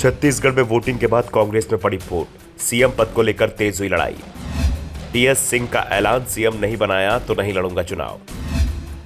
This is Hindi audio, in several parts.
छत्तीसगढ़ में वोटिंग के बाद कांग्रेस में पड़ी फूट, सीएम पद को लेकर तेज हुई लड़ाई। टीएस सिंह का ऐलान, सीएम नहीं बनाया तो नहीं लड़ूंगा चुनाव।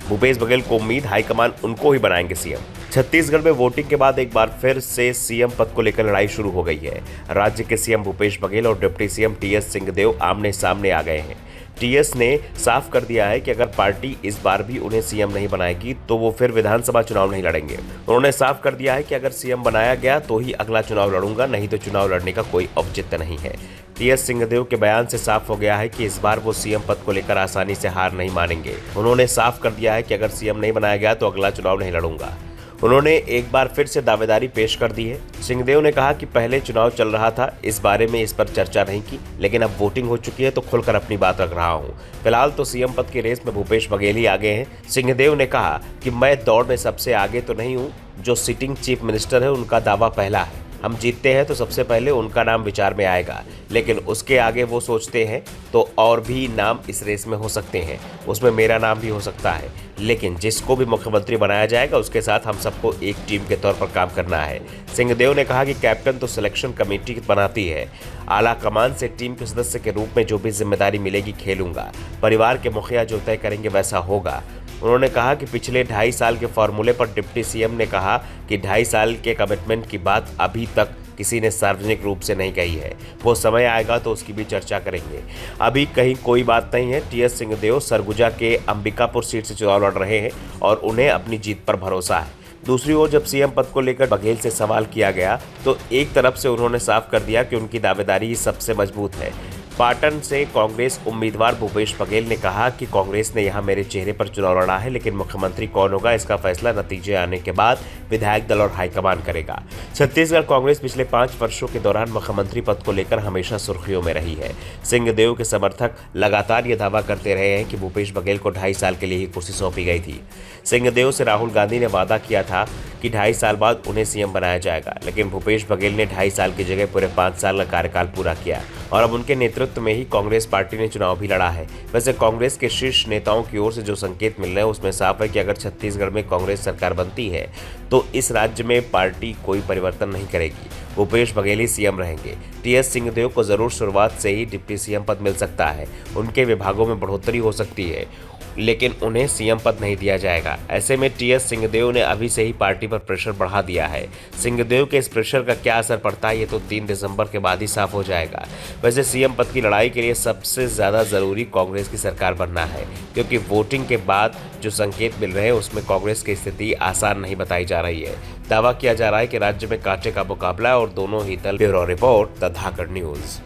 भूपेश बघेल को उम्मीद, हाईकमान उनको ही बनाएंगे सीएम। छत्तीसगढ़ में वोटिंग के बाद एक बार फिर से सीएम पद को लेकर लड़ाई शुरू हो गई है। राज्य के सीएम भूपेश बघेल और डिप्टी सीएम टीएस सिंहदेव आमने सामने आ गए हैं। टीएस ने साफ कर दिया है कि अगर पार्टी इस बार भी उन्हें सीएम नहीं बनाएगी तो वो फिर विधानसभा चुनाव नहीं लड़ेंगे। उन्होंने साफ कर दिया है कि अगर सीएम बनाया गया तो ही अगला चुनाव लड़ूंगा, नहीं तो चुनाव लड़ने का कोई औचित्य नहीं है। टीएस सिंहदेव के बयान से साफ हो गया है कि इस बार वो सीएम पद को लेकर आसानी से हार नहीं मानेंगे। उन्होंने साफ कर दिया है कि अगर सीएम नहीं बनाया गया तो अगला चुनाव नहीं लड़ूंगा। उन्होंने एक बार फिर से दावेदारी पेश कर दी है। सिंहदेव ने कहा कि पहले चुनाव चल रहा था, इस बारे में इस पर चर्चा नहीं की, लेकिन अब वोटिंग हो चुकी है तो खुलकर अपनी बात रख रहा हूं। फिलहाल तो सीएम पद की रेस में भूपेश बघेल ही आगे हैं। सिंहदेव ने कहा कि मैं दौड़ में सबसे आगे तो नहीं हूं, जो सिटिंग चीफ मिनिस्टर है उनका दावा पहला है। हम जीतते हैं तो सबसे पहले उनका नाम विचार में आएगा, लेकिन उसके आगे वो सोचते हैं तो और भी नाम इस रेस में हो सकते हैं, उसमें मेरा नाम भी हो सकता है। लेकिन जिसको भी मुख्यमंत्री बनाया जाएगा उसके साथ हम सबको एक टीम के तौर पर काम करना है। सिंहदेव ने कहा कि कैप्टन तो सिलेक्शन कमेटी बनाती है, आला कमान से टीम के सदस्य के रूप में जो भी जिम्मेदारी मिलेगी खेलूंगा, परिवार के मुखिया जो तय करेंगे वैसा होगा। उन्होंने कहा कि पिछले 2.5 साल के फॉर्मूले पर डिप्टी सीएम ने कहा कि 2.5 साल के कमिटमेंट की बात अभी तक किसी ने सार्वजनिक रूप से नहीं कही है, वो समय आएगा तो उसकी भी चर्चा करेंगे। अभी कहीं कोई बात नहीं है। टीएस सिंहदेव सरगुजा के अंबिकापुर सीट से चुनाव लड़ रहे हैं और उन्हें अपनी जीत पर भरोसा है। दूसरी ओर जब सीएम पद को लेकर बघेल से सवाल किया गया तो एक तरफ से उन्होंने साफ कर दिया कि उनकी दावेदारी ही सबसे मजबूत है। पाटन से कांग्रेस उम्मीदवार भूपेश बघेल ने कहा कि कांग्रेस ने यहां मेरे चेहरे पर चुनाव लड़ा है, लेकिन मुख्यमंत्री कौन होगा इसका फैसला नतीजे आने के बाद विधायक दल और हाईकमान करेगा। छत्तीसगढ़ कांग्रेस पिछले 5 वर्षों के दौरान मुख्यमंत्री पद को लेकर हमेशा सुर्खियों में रही है। सिंहदेव के समर्थक लगातार ये दावा करते रहे हैं कि भूपेश बघेल को 2.5 साल के लिए ही कुर्सी सौंपी गई थी। सिंहदेव से राहुल गांधी ने वादा किया था कि 2.5 साल बाद उन्हें सीएम बनाया जाएगा, लेकिन भूपेश बघेल ने 2.5 साल की जगह पूरे 5 साल का कार्यकाल पूरा किया और अब उनके नेतृत्व में ही कांग्रेस पार्टी ने चुनाव भी लड़ा है। वैसे कांग्रेस के शीर्ष नेताओं की ओर से जो संकेत मिल रहे हैं उसमें साफ है कि अगर छत्तीसगढ़ में कांग्रेस सरकार बनती है तो इस राज्य में पार्टी कोई परिवर्तन नहीं करेगी, भूपेश बघेल ही सीएम रहेंगे। टीएस सिंहदेव को जरूर शुरुआत से ही डिप्टी सीएम पद मिल सकता है, उनके विभागों में बढ़ोतरी हो सकती है, लेकिन उन्हें सीएम पद नहीं दिया जाएगा। ऐसे में टीएस सिंहदेव ने अभी से ही पार्टी पर प्रेशर बढ़ा दिया है। सिंहदेव के इस प्रेशर का क्या असर पड़ता है ये तो 3 दिसंबर के बाद ही साफ हो जाएगा। वैसे सीएम पद की लड़ाई के लिए सबसे ज्यादा जरूरी कांग्रेस की सरकार बनना है, क्योंकि वोटिंग के बाद जो संकेत मिल रहे हैं उसमें कांग्रेस की स्थिति आसान नहीं बताई जा रही है। दावा किया जा रहा है कि राज्य में कांटे का मुकाबला और दोनों ही दल। Bureau report, the Dhakad news.